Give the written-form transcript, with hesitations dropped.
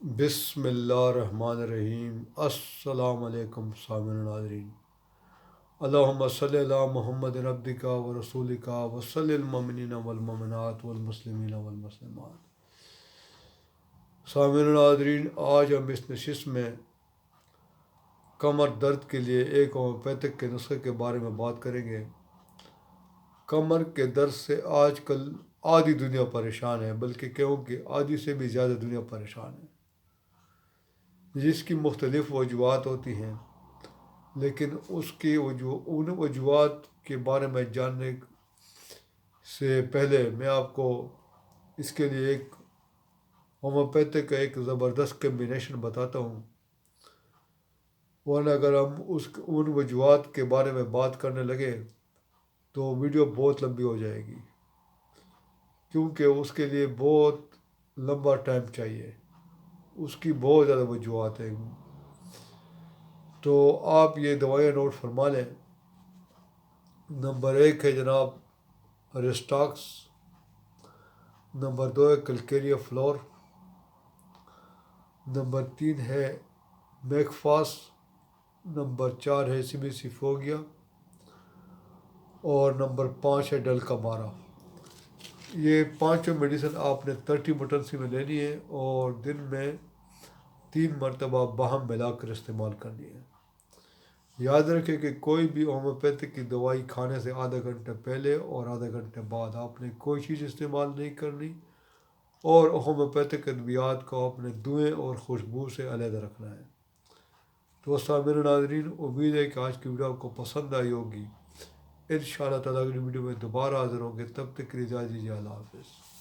بسم اللہ الرحمن الرحیم۔ السلام علیکم سامعین ناظرین۔ اللہم صلی علی محمد عبدک و رسولک و صلی المؤمنین والمؤمنات والمسلمین والمسلمات۔ سامعین ناظرین، آج ہم اس نشست میں کمر درد کے لیے ایک ہومیوپیتھک کے نسخے کے بارے میں بات کریں گے۔ کمر کے درد سے آج کل آدھی دنیا پریشان ہے، بلکہ کہوں کہ آدھی سے بھی زیادہ دنیا پریشان ہے، جس کی مختلف وجوہات ہوتی ہیں، لیکن ان وجوہات کے بارے میں جاننے سے پہلے میں آپ کو اس کے لیے ایک ہومیوپیتھک کا ایک زبردست کمبینیشن بتاتا ہوں، ورنہ اگر ہم ان وجوہات کے بارے میں بات کرنے لگے تو ویڈیو بہت لمبی ہو جائے گی، کیونکہ اس کے لیے بہت لمبا ٹائم چاہیے، اس کی بہت زیادہ وجوہات ہیں۔ تو آپ یہ دوائیاں نوٹ فرما لیں۔ نمبر 1 ہے جناب ریسٹاکس، نمبر 2 ہے کلکیریا فلور، نمبر 3 ہے میکفاس، نمبر 4 ہے سیمیسیفوگیا، اور نمبر 5 ہے ڈلکامارا۔ یہ پانچوں میڈیسن آپ نے 30 پوٹنسی میں لینی ہے اور دن میں 3 مرتبہ باہم ملا کر استعمال کرنی ہے۔ یاد رکھیں کہ کوئی بھی ہومیوپیتھک کی دوائی کھانے سے آدھا گھنٹہ پہلے اور آدھا گھنٹے بعد آپ نے کوئی چیز استعمال نہیں کرنی، اور ہومیوپیتھک ادویات کو اپنے دھوئیں اور خوشبو سے علیحدہ رکھنا ہے۔ تو سامعین ناظرین، امید ہے کہ آج کی ویڈیو آپ کو پسند آئی ہوگی۔ انشاءاللہ تعالیٰ اگلی ویڈیو میں دوبارہ حاضر ہوں گے، تب تک کے لیے اجازت دیجیے۔ اللہ حافظ۔